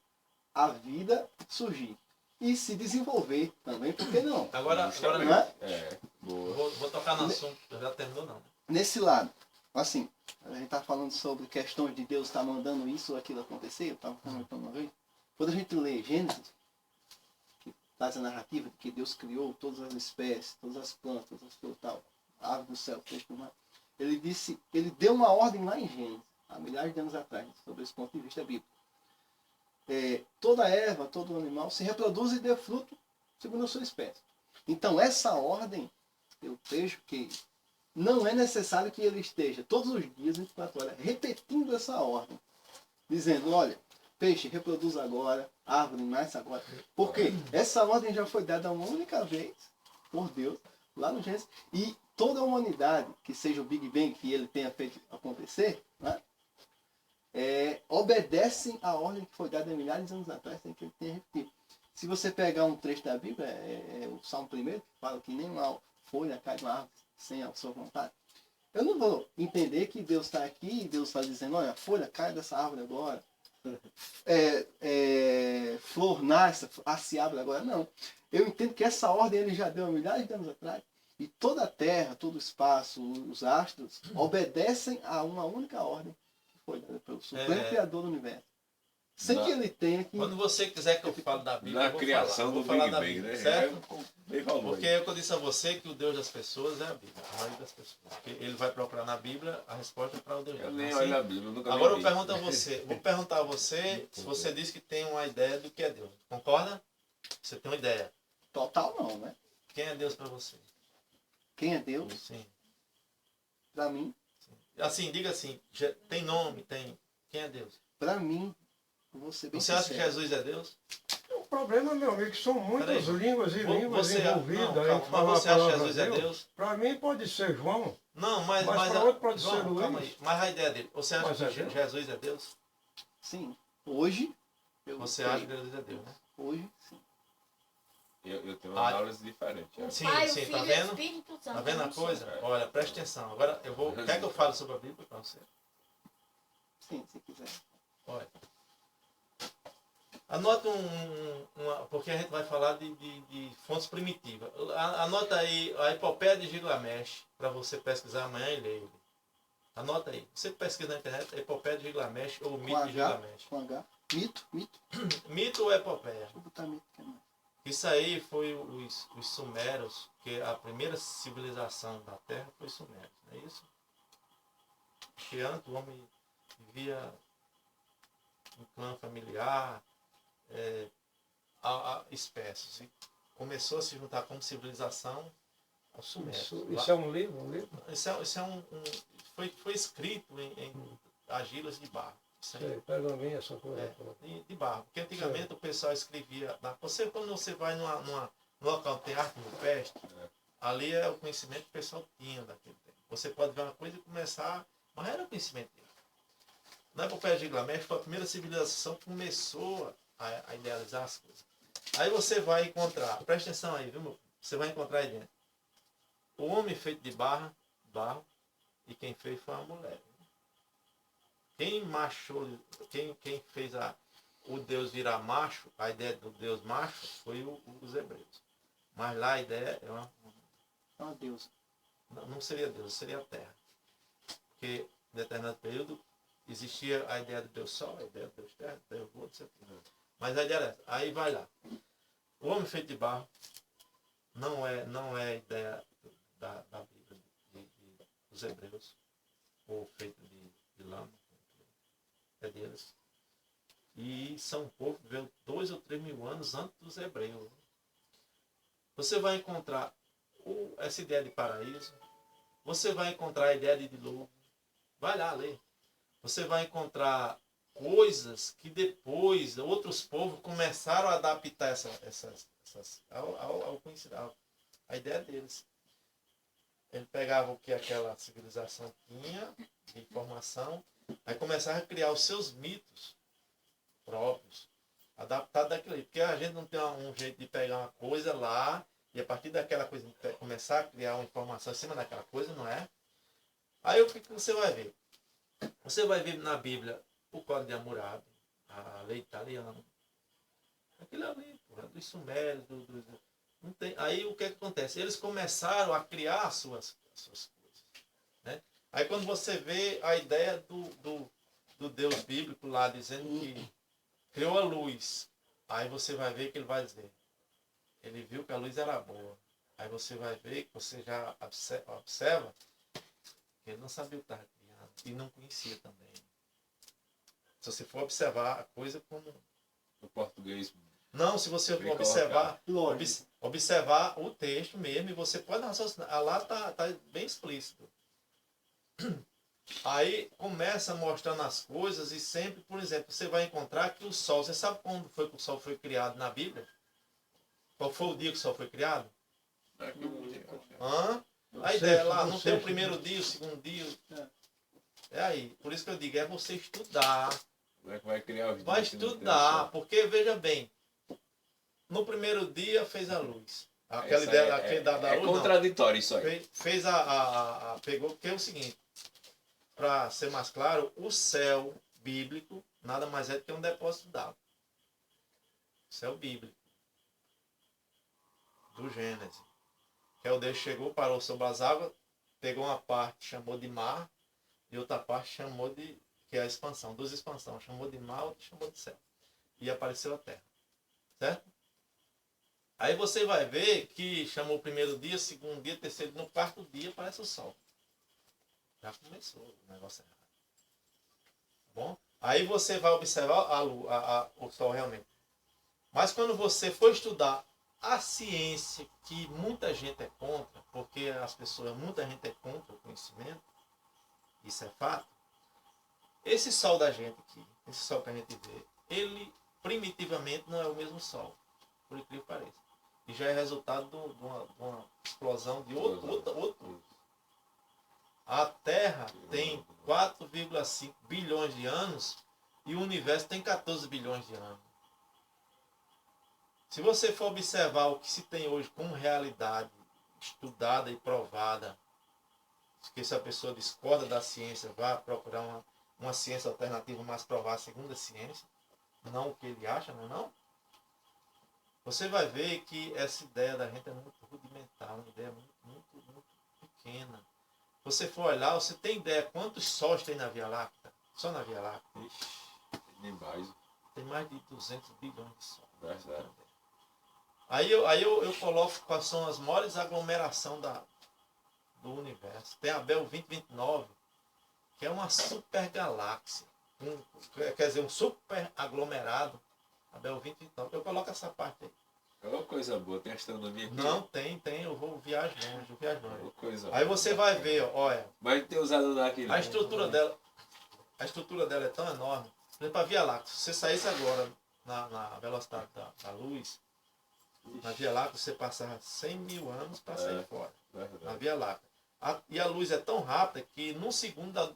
a vida surgir. E se desenvolver também, por que não? Agora Não é? Boa. vou tocar no assunto, já terminou não. Nesse lado, assim, a gente está falando sobre questões de Deus estar mandando isso ou aquilo acontecer, eu estava comentando uma vez. Quando a gente lê Gênesis, que traz a narrativa de que Deus criou todas as espécies, todas as plantas, as coisas tal, a ave do céu, peixe do mar, ele deu uma ordem lá em Gênesis, há milhares de anos atrás, sobre esse ponto de vista bíblico. Toda erva, todo animal se reproduz e dê fruto segundo a sua espécie. Então essa ordem, eu vejo que não é necessário que ele esteja todos os dias, 24 horas, repetindo essa ordem. Dizendo, olha, peixe reproduz agora, árvore nasce agora. Porque essa ordem já foi dada uma única vez por Deus Lá no Gênesis. E toda a humanidade, que seja o Big Bang que ele tenha feito acontecer, né? Obedecem à ordem que foi dada milhares de anos atrás, sem que ele tenha repetido. Se você pegar um trecho da Bíblia, o Salmo 1, que fala que nenhuma folha cai de uma árvore sem a sua vontade. Eu não vou entender que Deus está aqui e Deus está dizendo, olha, a folha cai dessa árvore agora. Flor nasce, se abre agora. Não. Eu entendo que essa ordem ele já deu há milhares de anos atrás. E toda a terra, todo o espaço, os astros, obedecem a uma única ordem que foi dada pelo Supremo Criador do Universo. Sem que ele tenha que... Quando você quiser que eu fale da Bíblia, Na eu vou criação falar. do Vou falar Big da Bang, Bíblia, né? certo? Bem valor. Porque eu disse a você que o Deus das pessoas é a Bíblia, a maioria das pessoas. Porque ele vai procurar na Bíblia a resposta para o Deus. Eu nem Assim, olho a Bíblia, eu nunca agora eu vi. pergunto a você, vou perguntar a você se você diz que tem uma ideia do que é Deus. Concorda? Você tem uma ideia. Total não, né? Quem é Deus para você? Quem é Deus? Sim. Para mim, Assim, diga assim, tem nome, tem. Quem é Deus? para mim, vou ser bem Você acha que sincero. Jesus é Deus? O problema, meu amigo, que são muitas Peraí. línguas e línguas Você, envolvidas. não, em calma, falar mas você a acha que palavra Jesus é Deus? Para mim pode ser João. Não, mas para outro pode João, ser Luiz. calma aí. Mas a ideia dele, você acha Mas que é Deus? Jesus é Deus? Sim. Hoje, Você creio. acha que Jesus é Deus, né? Hoje, sim. Eu tenho uma análise diferente. Sim, Pai, o sim, Filho tá e o vendo? Espírito Santo. Tá vendo a eu não sou. coisa? Olha, presta atenção. Agora eu vou. Quer que eu fale sobre a Bíblia para você? Sim, se quiser. Olha. Anota porque a gente vai falar de fontes primitivas. Anota aí a Epopeia de Gilgamesh para você pesquisar amanhã e ler ele. Anota aí. Você pesquisa na internet Epopeia de Gilgamesh ou Mito de H, Gilgamesh. com H. Mito. Mito ou Epopeia? Deixa eu botar mito que é mais. Isso aí foi os sumérios, que a primeira civilização da Terra foi sumérios, não é isso? Porque antes o homem vivia um clã familiar, a espécies. E começou a se juntar como civilização aos sumérios. Isso é um livro? Isso é foi escrito em argilas de barro. Isso aí. Sei, pergaminho, essa coisa. De barro. Porque antigamente o pessoal escrevia. Quando você vai num local que tem arte rupestre, ali é o conhecimento que o pessoal tinha daquele tempo. Você pode ver uma coisa e começar. Mas era o conhecimento dele. Na Epopeia de Gilgamesh foi a primeira civilização que começou a idealizar as coisas. Aí você vai encontrar, presta atenção aí, viu, meu? Você vai encontrar aí dentro. O homem feito de barro, e quem fez foi uma mulher. Quem fez o Deus virar macho, a ideia do Deus macho, foi os hebreus. Mas lá a ideia é É uma deusa. não seria Deus, seria a terra. Porque em determinado período existia a ideia do Deus Sol, a ideia do Deus Terra, do Deus Voto, etc. Mas a ideia é essa. Aí vai lá. O homem feito de barro não é a ideia da Bíblia dos hebreus, ou feito de lama. É deles. E São Povo viveu 2 ou 3 mil anos antes dos hebreus. Você vai encontrar essa ideia de paraíso. Você vai encontrar a ideia de dilúvio. Vai lá ler. Você vai encontrar coisas que depois outros povos começaram a adaptar a ideia deles. Ele pegava o que aquela civilização tinha de informação, aí começava a criar os seus mitos próprios, adaptados daquilo aí. Porque a gente não tem um jeito de pegar uma coisa lá e a partir daquela coisa começar a criar uma informação em cima daquela coisa, não é? Aí o que você vai ver? Você vai ver na Bíblia o Código de Hammurabi, a lei italiana. Aquilo ali, porra, dos sumérios, não tem. Aí o que acontece? Eles começaram a criar as suas coisas. Né? Aí quando você vê a ideia do Deus bíblico lá dizendo que criou a luz, aí você vai ver que ele vai dizer, ele viu que a luz era boa. Aí você vai ver que você já observa que ele não sabia o que estava criando e não conhecia também. Se você for observar a coisa como... No português. Não, se você for Bem observar o texto mesmo, e você pode raciocinar. Lá está bem explícito. Aí começa mostrando as coisas e sempre, por exemplo, você vai encontrar que o Sol, você sabe quando foi que o Sol foi criado na Bíblia? Qual foi o dia que o Sol foi criado? Hã? A Você- ideia lá, não você- tem o primeiro dia, o segundo dia. É aí. Por isso que eu digo, é você estudar. Como é que vai criar os Vai dias se não tem estudar, sol? porque veja bem, no primeiro dia fez a luz. Aquela Isso ideia aí aquele da é luz, não. contraditório isso aí. Fez pegou, porque é o seguinte, para ser mais claro, o céu bíblico nada mais é do que um depósito d'água. Céu bíblico. Do Gênesis. Que é o Deus chegou, parou sobre as águas, pegou uma parte, chamou de mar, e outra parte chamou de, que é a expansão, duas expansões, chamou de mar, outra chamou de céu. E apareceu a terra. Certo? Aí você vai ver que chamou o primeiro dia, segundo dia, terceiro, no quarto dia aparece o sol. Já começou o negócio errado. Tá bom? Aí você vai observar o sol realmente. Mas quando você for estudar a ciência, que muita gente é contra, porque as pessoas, muita gente é contra o conhecimento, isso é fato. Esse sol da gente aqui, esse sol que a gente vê, ele primitivamente não é o mesmo sol, por incrível que pareça. E já é resultado de uma explosão de outro. A Terra tem 4,5 bilhões de anos e o universo tem 14 bilhões de anos. Se você for observar o que se tem hoje como realidade estudada e provada, que se a pessoa discorda da ciência, vá procurar uma ciência alternativa mais provada segundo a ciência, não o que ele acha, não é não? Você vai ver que essa ideia da gente é muito rudimentar, uma ideia muito pequena. Você for olhar, você tem ideia quantos sóis tem na Via Láctea? Só na Via Láctea. Nem mais. Tem mais de 200 bilhões de sóis. Verdade. Aí eu coloco quais são as maiores aglomerações do universo. Tem a Bell 2029, que é uma super galáxia. Quer dizer, um super aglomerado. A Bell 2029. Eu coloco essa parte aí. É uma coisa boa, tem astronomia aqui. Não, tem. Eu vou viajar longe, É uma coisa Aí boa. você vai ver, ó, olha, Mas tem usado daqui a estrutura dela é tão enorme. Por exemplo, a Via Láctea, se você saísse agora na velocidade da luz, na Via Láctea você passava 100 mil anos para sair fora. Na Verdade. Via Láctea. E a luz é tão rápida que num segundo dá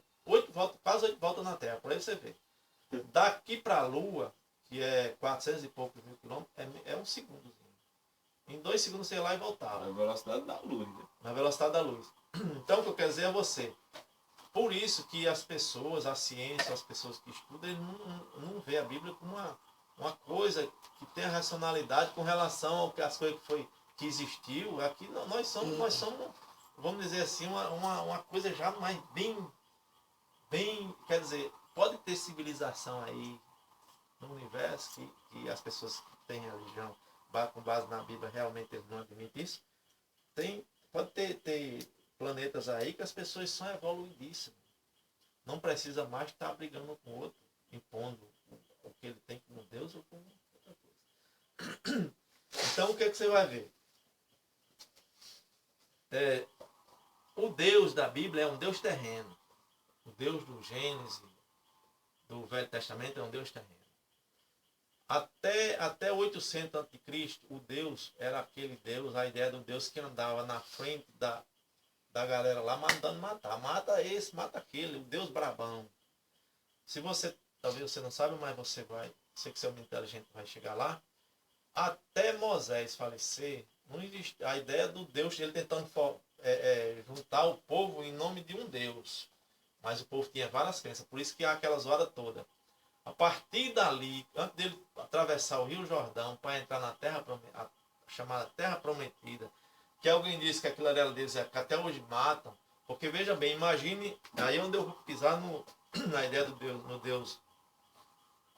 quase 8 voltas na Terra. Por aí você vê. Daqui para a Lua, que é 400 e poucos mil quilômetros, é um segundozinho. Em 2 segundos você ia lá e voltava. A velocidade da luz, né? Na velocidade da luz. Então o que eu quero dizer a você, por isso que as pessoas, a ciência, as pessoas que estudam, eles não vê a Bíblia como uma coisa que tem a racionalidade com relação ao que as coisas que existiu. Aqui nós somos, vamos dizer assim, uma coisa já mais bem, quer dizer, pode ter civilização aí no universo que as pessoas que têm religião com base na Bíblia realmente eles não admitem isso. Pode ter planetas aí que as pessoas são evoluidíssimas. Não precisa mais estar brigando com o outro, impondo o que ele tem como Deus ou como outra coisa. Então o que você vai ver? O Deus da Bíblia é um Deus terreno. O Deus do Gênesis, do Velho Testamento, é um Deus terreno. Até 800 a.C., o Deus era aquele Deus, a ideia do Deus que andava na frente da galera lá, mandando matar. Mata esse, mata aquele, o Deus brabão. Talvez você não sabe, mas você que você é muito inteligente, vai chegar lá. Até Moisés falecer, não existe a ideia do Deus, ele tentando juntar o povo em nome de um Deus. Mas o povo tinha várias crenças, por isso que há aquela zoada toda. A partir dali, antes dele atravessar o Rio Jordão para entrar na terra chamada Terra Prometida, que alguém disse que aquilo era deles, que até hoje matam, porque veja bem, imagine, aí onde eu vou pisar na ideia do Deus, no Deus,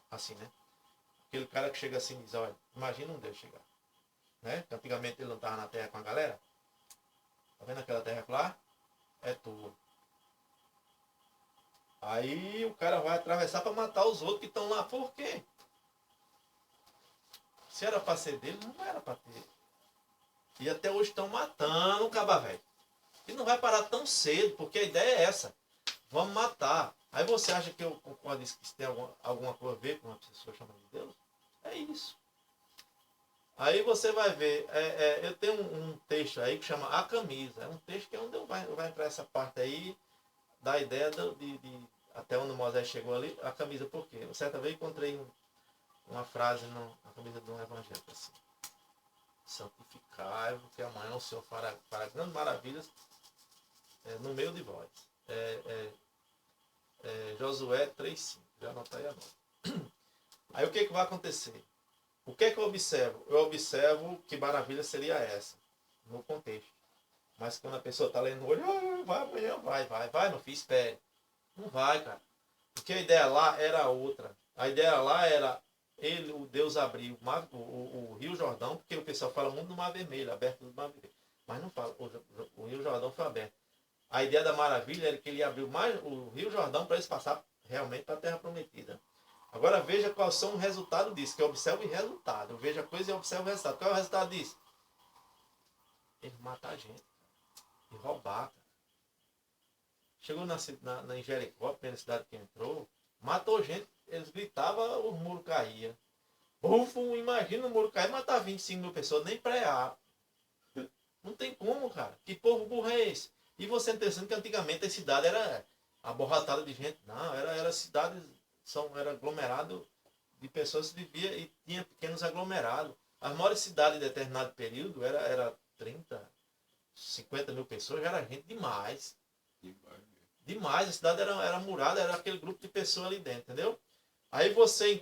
assim, né? Aquele cara que chega assim e diz, olha, imagina um Deus chegar, né? Que antigamente ele não estava na terra com a galera, tá vendo aquela terra lá? É tua. Aí o cara vai atravessar para matar os outros que estão lá. Por quê? Se era para ser dele, não era para ter. E até hoje estão matando o caba velho. E não vai parar tão cedo, porque a ideia é essa. Vamos matar. Aí você acha que eu concordo que isso tem alguma coisa a ver com uma pessoa chamada de Deus? É isso. Aí você vai ver, eu tenho um texto aí que chama A Camisa. É um texto que é onde vai entrar essa parte aí, da ideia de até onde Moisés chegou ali, a camisa. Por quê? Certa vez encontrei uma frase na camisa de um evangelho assim: santificai-vos, que amanhã o Senhor fará grandes maravilhas no meio de vós. Josué 3,5. Já anotei a nota. Aí o que vai acontecer? O que eu observo? Eu observo que maravilha seria essa, no contexto. Mas quando a pessoa está lendo o olho, vai amanhã, vai, meu filho, espere. Não vai, cara. Porque a ideia lá era outra. A ideia lá era o Deus abrir o Rio Jordão, porque o pessoal fala muito do Mar Vermelho, aberto do Mar Vermelho. Mas não fala, o Rio Jordão foi aberto. A ideia da maravilha era que ele abriu mais o Rio Jordão para eles passar realmente para a Terra Prometida. Agora veja qual são o resultado disso, que eu observo o resultado. Eu vejo a coisa e observo o resultado. Qual é o resultado disso? Ele mata a gente. E roubar. Chegou em Jericó, a primeira cidade que entrou, matou gente. Eles gritavam, o muro caía. Bufo, imagina o muro cair, matar 25 mil pessoas, nem pré-ar. Não tem como, cara. Que povo burro é esse? E você pensando que antigamente a cidade era aborratada de gente. Não, era cidades, era aglomerado de pessoas que viviam e tinha pequenos aglomerados. As maiores cidades em determinado período era 30, 50 mil pessoas, já era gente demais. Demais, a cidade era murada, era aquele grupo de pessoas ali dentro, entendeu? Aí você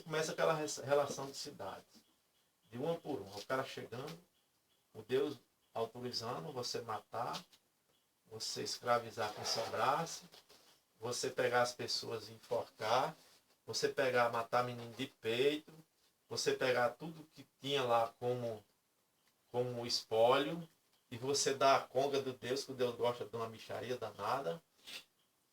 começa aquela relação de cidades, de uma por uma. O cara chegando, o Deus autorizando você matar, você escravizar com seu braço, você pegar as pessoas e enforcar, você matar menino de peito, você pegar tudo que tinha lá como espólio, e você dar a conga do Deus, que o Deus gosta de uma mixaria danada.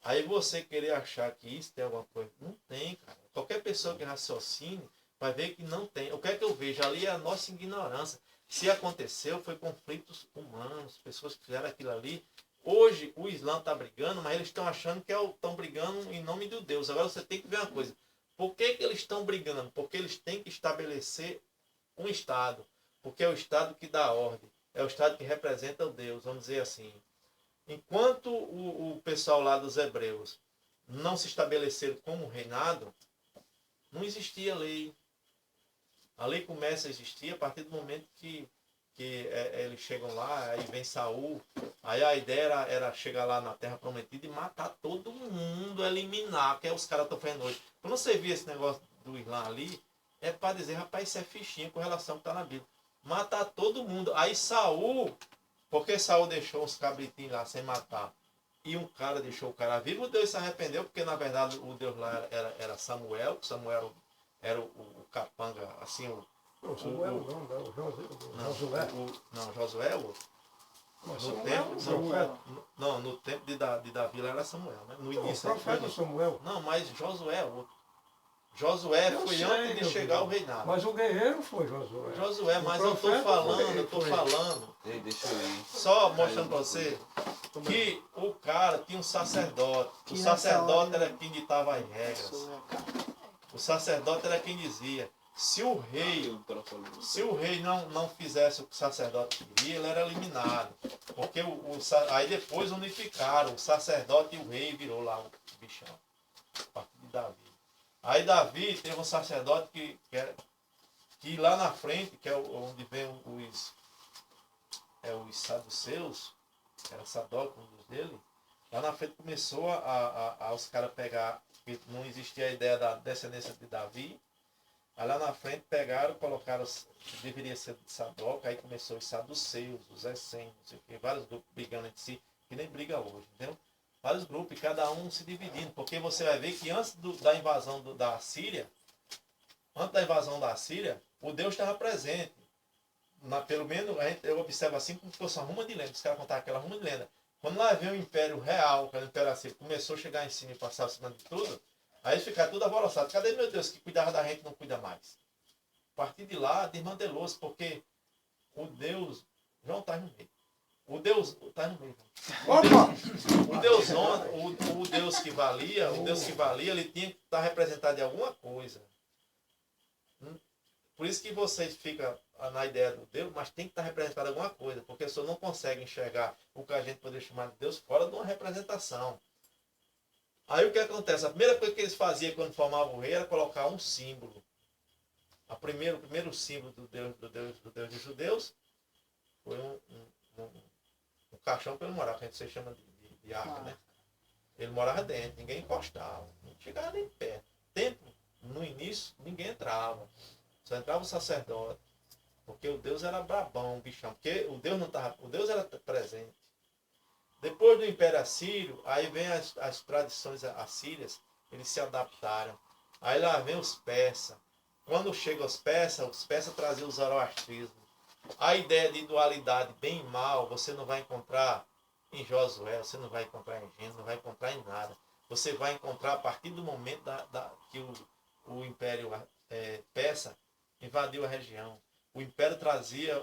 Aí você querer achar que isso tem alguma coisa. Não tem, cara. Qualquer pessoa que raciocine vai ver que não tem. O que é que eu vejo? Ali é a nossa ignorância. Se aconteceu, foi conflitos humanos, pessoas que fizeram aquilo ali. Hoje o Islã está brigando, mas eles estão achando que estão brigando em nome de Deus. Agora você tem que ver uma coisa. Por que eles estão brigando? Porque eles têm que estabelecer um Estado. Porque é o Estado que dá ordem. É o Estado que representa o Deus, vamos dizer assim. Enquanto o pessoal lá dos hebreus não se estabeleceram como reinado, não existia lei. A lei começa a existir a partir do momento que eles chegam lá, aí vem Saul. Aí a ideia era chegar lá na Terra Prometida e matar todo mundo, eliminar, que é os caras estão fazendo hoje. Quando você vê esse negócio do Islã ali, é para dizer, rapaz, isso é fichinha com relação ao que está na Bíblia. Matar todo mundo. Aí Saul, porque Saul deixou uns cabritinhos lá sem matar, e um cara deixou o cara vivo, o Deus se arrependeu, porque na verdade o Deus lá era Samuel. Samuel era o capanga, assim, Não, Samuel não, o Josué. Não, Josué é outro. No tempo de Davi era Samuel, né? No início. O profeta Samuel. Não, mas Josué é outro. Josué foi antes de chegar ao reinado. Mas o guerreiro foi Josué. Josué, mas eu estou falando. Ei, deixa eu ir. Só mostrando para você que o cara tinha um sacerdote. O sacerdote era quem ditava as regras. O sacerdote era quem dizia. Se o rei não fizesse o que o sacerdote queria, ele era eliminado. Porque aí depois unificaram. O sacerdote e o rei virou lá o bichão. A partir de Davi. Aí Davi teve um sacerdote que lá na frente, que é onde vem os saduceus, que era Sadoc, um dos dele, lá na frente começou os caras pegar, porque não existia a ideia da descendência de Davi, aí lá na frente pegaram, colocaram, que deveria ser de Sadoc, aí começou os saduceus, os essênios, não sei o que, vários grupos brigando entre si, que nem briga hoje, entendeu? Vários grupos, e cada um se dividindo, porque você vai ver que antes da invasão da Síria, o Deus estava presente. Pelo menos eu observo assim como se fosse uma ruma de lenda, os caras contaram aquela ruma de lenda. Quando lá veio o Império Real, que era o Império Assírio, começou a chegar em cima e passar acima de tudo, aí eles ficaram tudo alvoroçados. Cadê meu Deus que cuidava da gente não cuida mais? A partir de lá, desmantelou-se, porque o Deus, João está no meio. O Deus está no meio. O Deus que valia, ele tinha que estar representado em alguma coisa. Por isso que vocês ficam na ideia do Deus, mas tem que estar representado alguma coisa, porque o senhor não consegue enxergar o que a gente poderia chamar de Deus fora de uma representação. Aí o que acontece? A primeira coisa que eles faziam quando formavam o rei era colocar um símbolo. O primeiro símbolo do Deus dos judeus foi um caixão que ele morava, que a gente chama de arca, né? Ele morava dentro, ninguém encostava, não chegava nem perto. Templo, no início, ninguém entrava. Só entrava o sacerdote. Porque o Deus era brabão, bichão. Porque o Deus era presente. Depois do Império Assírio, aí vem as tradições assírias, eles se adaptaram. Aí lá vem os persas. Quando chega os persas traziam o zoroastrismo. A ideia de dualidade bem e mal, você não vai encontrar em Josué, você não vai encontrar em Gênesis, não vai encontrar em nada. Você vai encontrar a partir do momento que o Império Persa invadiu a região. O Império trazia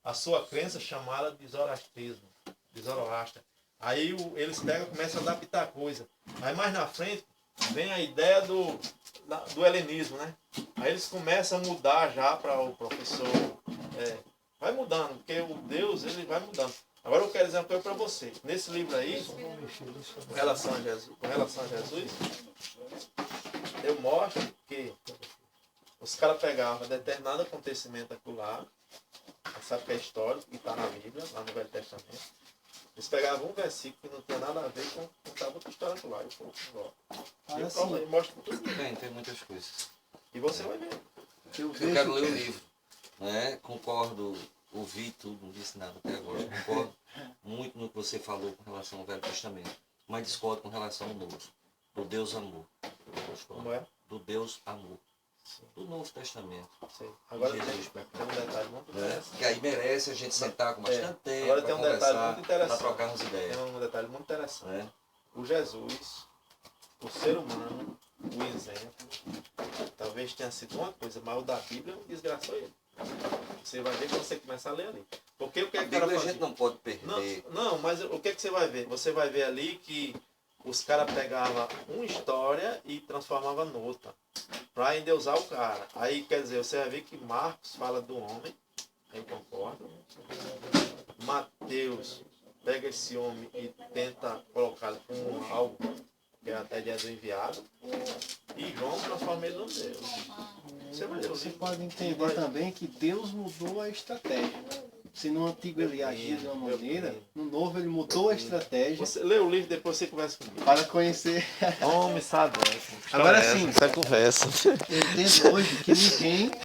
a sua crença chamada de zoroastrismo, de Zoroastra. Aí eles pegam e começam a adaptar a coisa. Aí mais na frente vem a ideia do helenismo, né? Aí eles começam a mudar já para o professor. Vai mudando, porque o Deus ele vai mudando. Agora eu quero dizer uma coisa para você. Nesse livro aí, com relação a Jesus, eu mostro que os caras pegavam determinado acontecimento acolá, sabe que é histórico, que está na Bíblia, lá no Velho Testamento. Eles pegavam um versículo que não tinha nada a ver com contava outra história acolá. Eu mostro tudo. Tem muitas coisas. E você vai ver. Eu quero ler o livro. Né? Concordo, ouvi tudo, não disse nada até agora. Concordo muito no que você falou com relação ao Velho Testamento. Mas discordo com relação ao Novo. Do Deus amor. Como é? Do Deus amor. Sim. Do Novo Testamento. Sim. Agora Jesus, tem um detalhe muito interessante. Que aí merece a gente sentar com bastante tempo. Agora tem um detalhe muito interessante. Para trocarmos ideias. Tem um detalhe muito interessante. O Jesus, o ser humano, o exemplo, talvez tenha sido uma coisa, mas o da Bíblia desgraçou ele. Você vai ver quando você começar a ler ali. Porque o que é que a gente não pode perder. Não, mas o que é que você vai ver? Você vai ver ali que os caras pegavam uma história e transformavam noutra. Para endeusar o cara. Aí quer dizer, você vai ver que Marcos fala do homem. Aí eu concordo. Mateus pega esse homem e tenta colocá-lo como algo, que é até dia do enviado. E João transforma ele no Deus. Você pode entender também que Deus mudou a estratégia. Se no antigo ele agia de uma maneira, no novo ele mudou a estratégia. Você lê o livro, depois você conversa comigo. Para conhecer. Homem sabe. Agora sim, Essa conversa. eu entendo hoje que ninguém